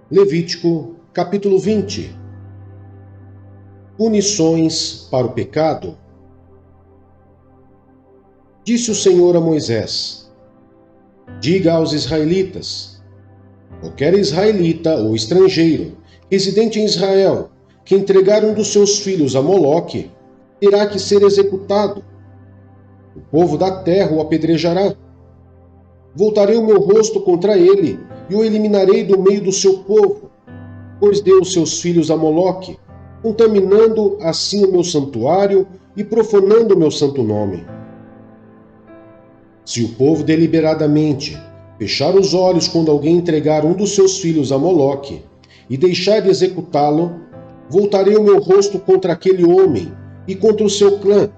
Levítico, capítulo 20. Punições para o pecado. Disse o Senhor a Moisés: diga aos israelitas: qualquer israelita ou estrangeiro, residente em Israel, que entregar um dos seus filhos a Moloque, terá que ser executado. O povo da terra o apedrejará. Voltarei o meu rosto contra ele e o eliminarei do meio do seu povo, pois deu os seus filhos a Moloque, contaminando assim o meu santuário e profanando o meu santo nome. Se o povo deliberadamente fechar os olhos quando alguém entregar um dos seus filhos a Moloque e deixar de executá-lo, voltarei o meu rosto contra aquele homem e contra o seu clã,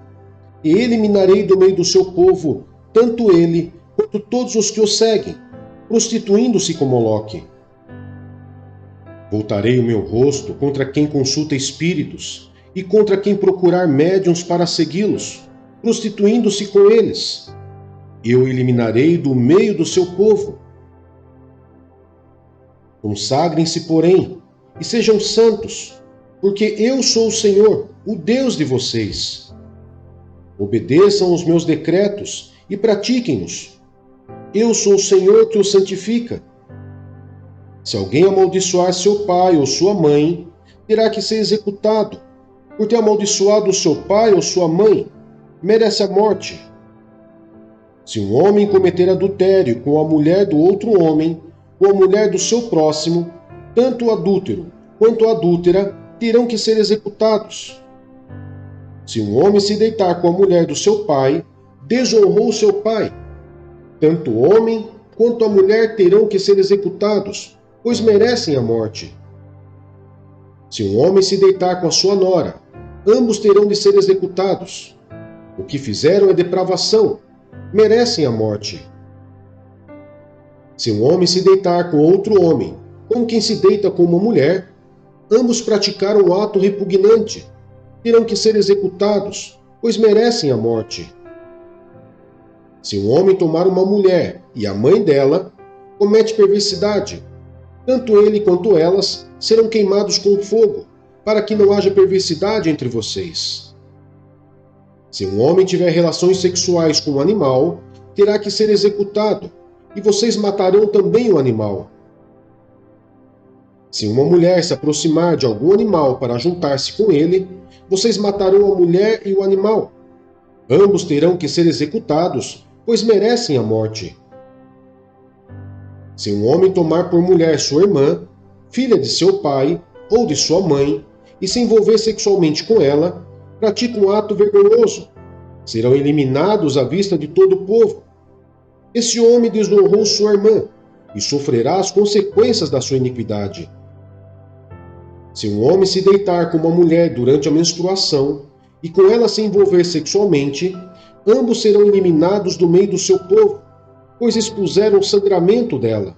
e eliminarei do meio do seu povo tanto ele quanto todos os que o seguem, prostituindo-se com Moloque. Voltarei o meu rosto contra quem consulta espíritos e contra quem procurar médiuns para segui-los, prostituindo-se com eles. Eu eliminarei do meio do seu povo. Consagrem-se, porém, e sejam santos, porque eu sou o Senhor, o Deus de vocês. Obedeçam os meus decretos e pratiquem-nos. Eu sou o Senhor que os santifica. Se alguém amaldiçoar seu pai ou sua mãe, terá que ser executado. Por ter amaldiçoado seu pai ou sua mãe, merece a morte. Se um homem cometer adultério com a mulher do outro homem, ou a mulher do seu próximo, tanto o adúltero quanto a adúltera terão que ser executados. Se um homem se deitar com a mulher do seu pai, desonrou seu pai. Tanto o homem quanto a mulher terão que ser executados, pois merecem a morte. Se um homem se deitar com a sua nora, ambos terão de ser executados. O que fizeram é depravação, merecem a morte. Se um homem se deitar com outro homem, como quem se deita com uma mulher, ambos praticaram um ato repugnante, terão que ser executados, pois merecem a morte. Se um homem tomar uma mulher e a mãe dela, comete perversidade. Tanto ele quanto elas serão queimados com fogo, para que não haja perversidade entre vocês. Se um homem tiver relações sexuais com um animal, terá que ser executado, e vocês matarão também o animal. Se uma mulher se aproximar de algum animal para juntar-se com ele, vocês matarão a mulher e o animal. Ambos terão que ser executados, pois merecem a morte. Se um homem tomar por mulher sua irmã, filha de seu pai ou de sua mãe, e se envolver sexualmente com ela, pratica um ato vergonhoso. Serão eliminados à vista de todo o povo. Esse homem desonrou sua irmã e sofrerá as consequências da sua iniquidade. Se um homem se deitar com uma mulher durante a menstruação e com ela se envolver sexualmente, ambos serão eliminados do meio do seu povo, pois expuseram o sangramento dela.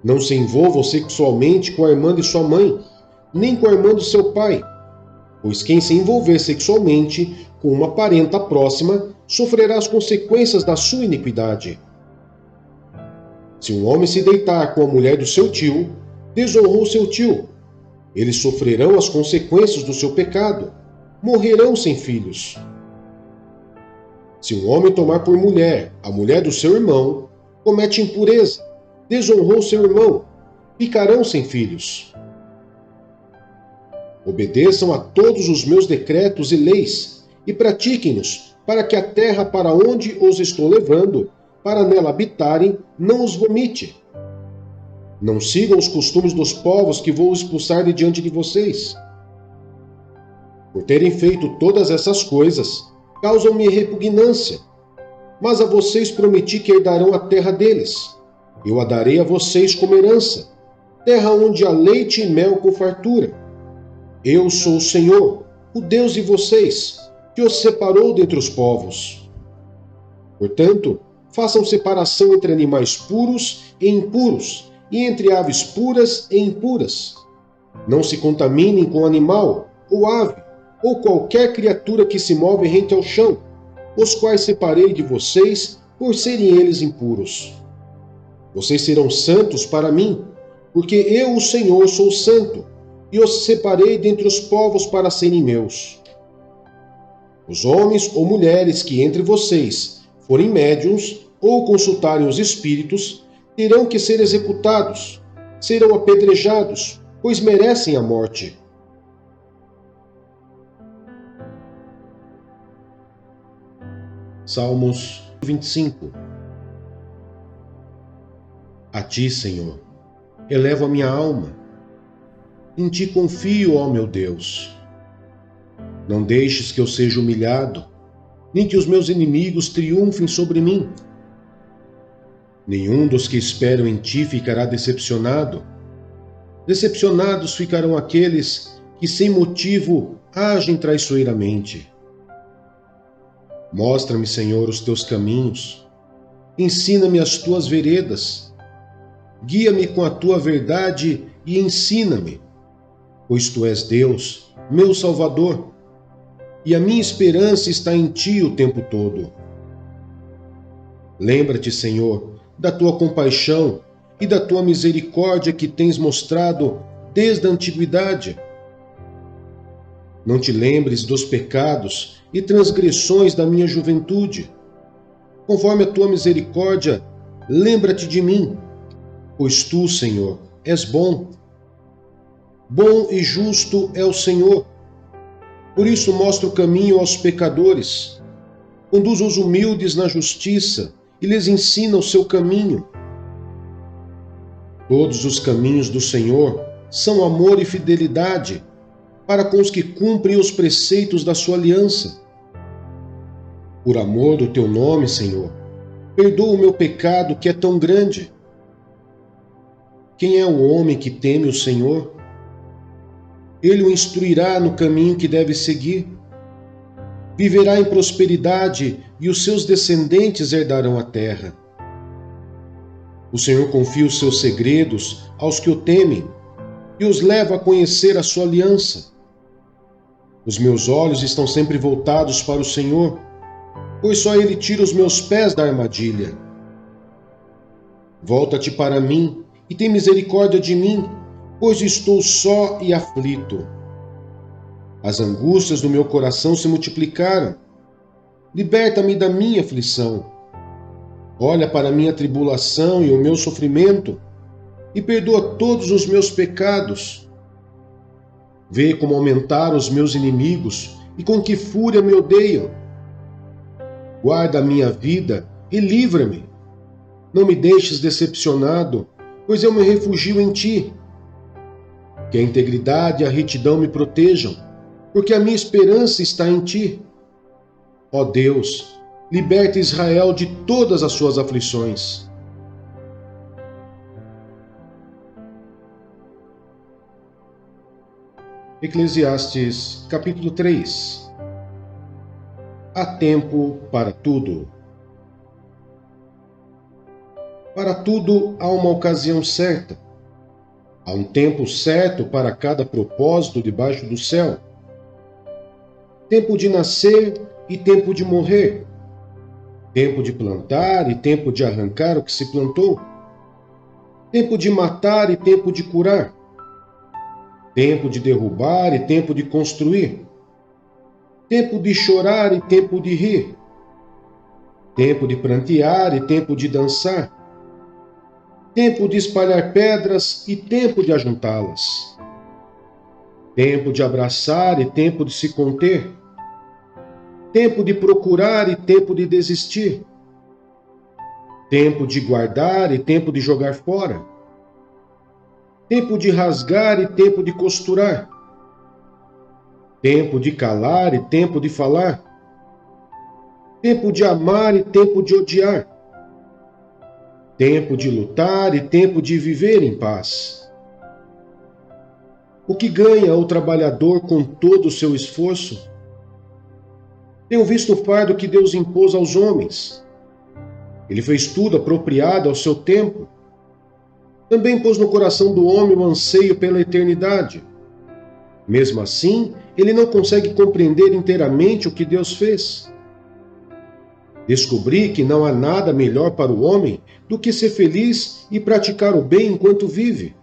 Não se envolvam sexualmente com a irmã de sua mãe, nem com a irmã do seu pai, pois quem se envolver sexualmente com uma parenta próxima sofrerá as consequências da sua iniquidade. Se um homem se deitar com a mulher do seu tio, desonrou seu tio. Eles sofrerão as consequências do seu pecado, morrerão sem filhos. Se um homem tomar por mulher a mulher do seu irmão, comete impureza, desonrou seu irmão, ficarão sem filhos. Obedeçam a todos os meus decretos e leis, e pratiquem-nos, para que a terra para onde os estou levando, para nela habitarem, não os vomite. Não sigam os costumes dos povos que vou expulsar de diante de vocês. Por terem feito todas essas coisas, causam-me repugnância. Mas a vocês prometi que herdarão a terra deles. Eu a darei a vocês como herança, terra onde há leite e mel com fartura. Eu sou o Senhor, o Deus de vocês, que os separou dentre os povos. Portanto, façam separação entre animais puros e impuros, e entre aves puras e impuras. Não se contaminem com animal, ou ave, ou qualquer criatura que se move rente ao chão, os quais separei de vocês por serem eles impuros. Vocês serão santos para mim, porque eu, o Senhor, sou santo, e os separei dentre os povos para serem meus. Os homens ou mulheres que entre vocês forem médiuns ou consultarem os espíritos, terão que ser executados, serão apedrejados, pois merecem a morte. Salmos 25. A ti, Senhor, elevo a minha alma. Em ti confio, ó meu Deus. Não deixes que eu seja humilhado, nem que os meus inimigos triunfem sobre mim. Nenhum dos que esperam em ti ficará decepcionado. Decepcionados ficarão aqueles que sem motivo agem traiçoeiramente. Mostra-me, Senhor, os teus caminhos. Ensina-me as tuas veredas. Guia-me com a tua verdade e ensina-me, pois tu és Deus, meu Salvador, e a minha esperança está em ti o tempo todo. Lembra-te, Senhor, da tua compaixão e da tua misericórdia que tens mostrado desde a antiguidade. Não te lembres dos pecados e transgressões da minha juventude. Conforme a tua misericórdia, lembra-te de mim, pois tu, Senhor, és bom. Bom e justo é o Senhor. Por isso mostra o caminho aos pecadores, conduz os humildes na justiça e lhes ensina o seu caminho. Todos os caminhos do Senhor são amor e fidelidade para com os que cumprem os preceitos da sua aliança. Por amor do teu nome, Senhor, perdoa o meu pecado que é tão grande. Quem é o homem que teme o Senhor? Ele o instruirá no caminho que deve seguir. Viverá em prosperidade e os seus descendentes herdarão a terra. O Senhor confia os seus segredos aos que o temem e os leva a conhecer a sua aliança. Os meus olhos estão sempre voltados para o Senhor, pois só Ele tira os meus pés da armadilha. Volta-te para mim e tem misericórdia de mim, pois estou só e aflito. As angústias do meu coração se multiplicaram. Liberta-me da minha aflição. Olha para a minha tribulação e o meu sofrimento e perdoa todos os meus pecados. Vê como aumentaram os meus inimigos e com que fúria me odeiam. Guarda a minha vida e livra-me. Não me deixes decepcionado, pois eu me refugio em ti. Que a integridade e a retidão me protejam, porque a minha esperança está em ti. Ó Deus, liberta Israel de todas as suas aflições. Eclesiastes, capítulo 3. Há tempo para tudo. Para tudo há uma ocasião certa. Há um tempo certo para cada propósito debaixo do céu. Tempo de nascer e tempo de morrer. Tempo de plantar e tempo de arrancar o que se plantou. Tempo de matar e tempo de curar. Tempo de derrubar e tempo de construir. Tempo de chorar e tempo de rir. Tempo de prantear e tempo de dançar. Tempo de espalhar pedras e tempo de ajuntá-las. Tempo de abraçar e tempo de se conter. Tempo de procurar e tempo de desistir. Tempo de guardar e tempo de jogar fora. Tempo de rasgar e tempo de costurar. Tempo de calar e tempo de falar. Tempo de amar e tempo de odiar. Tempo de lutar e tempo de viver em paz. O que ganha o trabalhador com todo o seu esforço? Tenho visto o fardo que Deus impôs aos homens. Ele fez tudo apropriado ao seu tempo. Também pôs no coração do homem o anseio pela eternidade. Mesmo assim, ele não consegue compreender inteiramente o que Deus fez. Descobri que não há nada melhor para o homem do que ser feliz e praticar o bem enquanto vive.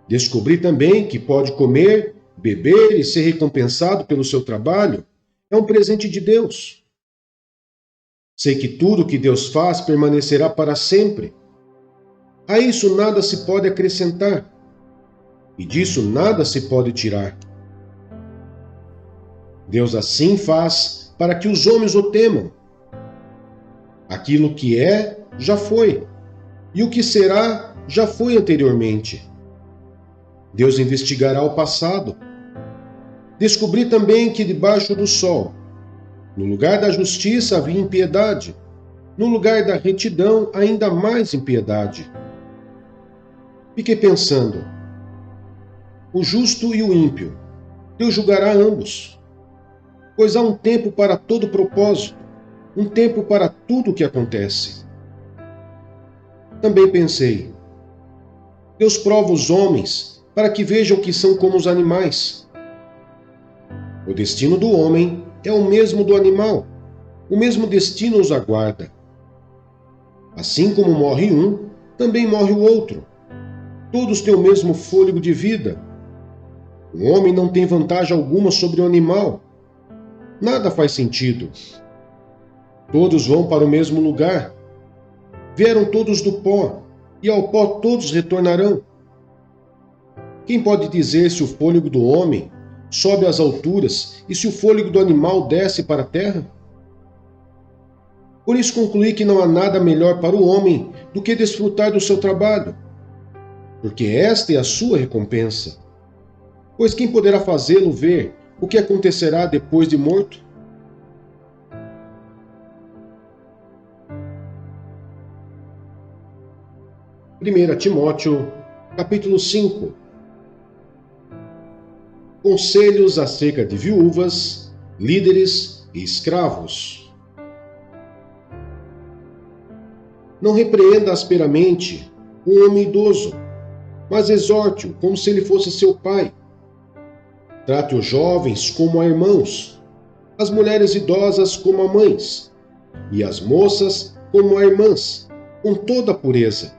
Descobrir também que pode comer, beber e ser recompensado pelo seu trabalho é um presente de Deus. Sei que tudo que Deus faz permanecerá para sempre. A isso nada se pode acrescentar, e disso nada se pode tirar. Deus assim faz para que os homens o temam. Aquilo que é, já foi, e o que será, já foi anteriormente. Deus investigará o passado. Descobri também que debaixo do sol, no lugar da justiça havia impiedade, no lugar da retidão ainda mais impiedade. Fiquei pensando, o justo e o ímpio, Deus julgará ambos, pois há um tempo para todo propósito, um tempo para tudo o que acontece. Também pensei, Deus prova os homens para que vejam que são como os animais. O destino do homem é o mesmo do animal, o mesmo destino os aguarda. Assim como morre um, também morre o outro. Todos têm o mesmo fôlego de vida. O homem não tem vantagem alguma sobre o animal. Nada faz sentido. Todos vão para o mesmo lugar. Vieram todos do pó, e ao pó todos retornarão. Quem pode dizer se o fôlego do homem sobe às alturas e se o fôlego do animal desce para a terra? Por isso concluí que não há nada melhor para o homem do que desfrutar do seu trabalho, porque esta é a sua recompensa. Pois quem poderá fazê-lo ver o que acontecerá depois de morto? Primeira Timóteo, capítulo 5. Conselhos acerca de viúvas, líderes e escravos. Não repreenda asperamente o homem idoso, mas exorte-o como se ele fosse seu pai. Trate os jovens como a irmãos, as mulheres idosas como a mães, e as moças como a irmãs, com toda a pureza.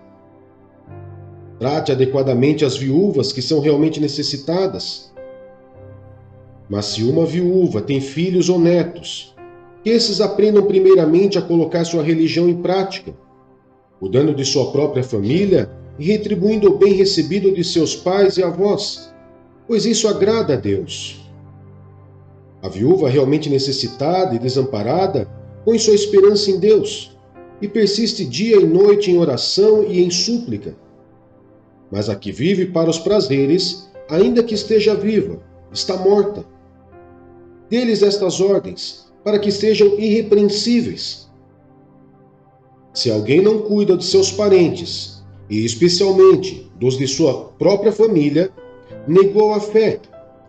Trate adequadamente as viúvas que são realmente necessitadas. Mas se uma viúva tem filhos ou netos, que esses aprendam primeiramente a colocar sua religião em prática, cuidando de sua própria família e retribuindo o bem recebido de seus pais e avós, pois isso agrada a Deus. A viúva realmente necessitada e desamparada põe sua esperança em Deus e persiste dia e noite em oração e em súplica. Mas a que vive para os prazeres, ainda que esteja viva, está morta. Dê-lhes estas ordens, para que sejam irrepreensíveis. Se alguém não cuida de seus parentes, e especialmente dos de sua própria família, negou a fé,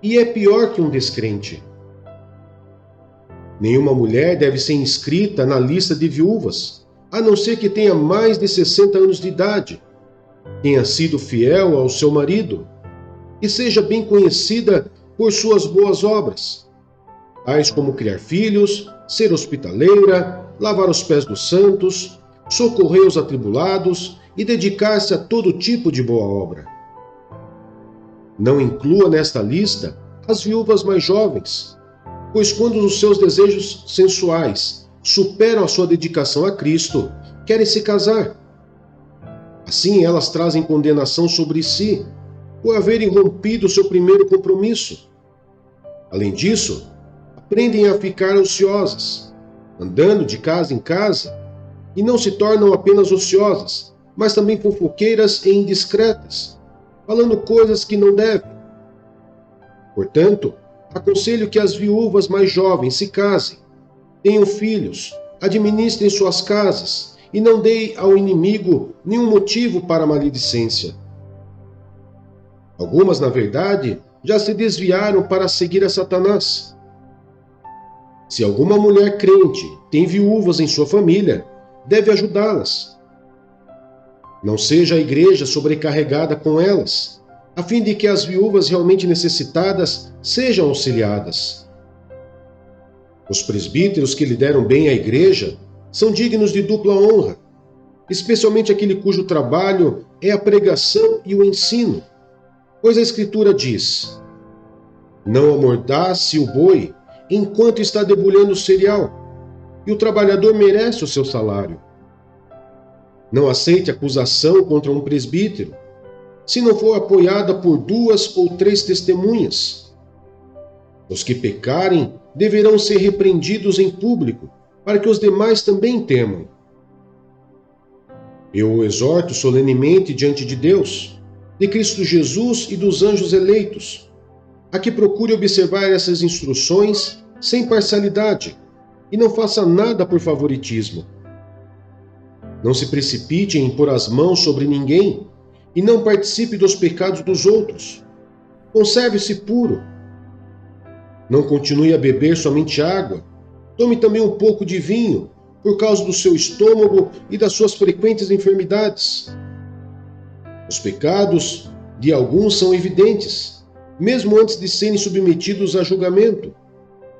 e é pior que um descrente. Nenhuma mulher deve ser inscrita na lista de viúvas, a não ser que tenha mais de 60 anos de idade, tenha sido fiel ao seu marido, e seja bem conhecida por suas boas obras, tais como criar filhos, ser hospitaleira, lavar os pés dos santos, socorrer os atribulados e dedicar-se a todo tipo de boa obra. Não inclua nesta lista as viúvas mais jovens, pois quando os seus desejos sensuais superam a sua dedicação a Cristo, querem se casar. Assim elas trazem condenação sobre si, por haverem rompido seu primeiro compromisso. Além disso, aprendem a ficar ociosas, andando de casa em casa, e não se tornam apenas ociosas, mas também fofoqueiras e indiscretas, falando coisas que não devem. Portanto, aconselho que as viúvas mais jovens se casem, tenham filhos, administrem suas casas e não deem ao inimigo nenhum motivo para maledicência. Algumas, na verdade, já se desviaram para seguir a Satanás. Se alguma mulher crente tem viúvas em sua família, deve ajudá-las. Não seja a igreja sobrecarregada com elas, a fim de que as viúvas realmente necessitadas sejam auxiliadas. Os presbíteros que lideram bem a igreja são dignos de dupla honra, especialmente aquele cujo trabalho é a pregação e o ensino. Pois a Escritura diz: não amordace o boi enquanto está debulhando o cereal, e o trabalhador merece o seu salário. Não aceite acusação contra um presbítero, se não for apoiada por 2 ou 3 testemunhas. Os que pecarem deverão ser repreendidos em público, para que os demais também temam. Eu o exorto solenemente diante de Deus, de Cristo Jesus e dos anjos eleitos, a que procure observar essas instruções sem parcialidade e não faça nada por favoritismo. Não se precipite em pôr as mãos sobre ninguém e não participe dos pecados dos outros. Conserve-se puro. Não continue a beber somente água. Tome também um pouco de vinho, por causa do seu estômago e das suas frequentes enfermidades. Os pecados de alguns são evidentes, mesmo antes de serem submetidos a julgamento,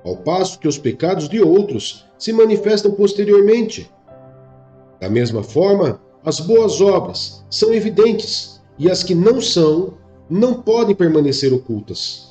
ao passo que os pecados de outros se manifestam posteriormente. Da mesma forma, as boas obras são evidentes, e as que não são, não podem permanecer ocultas.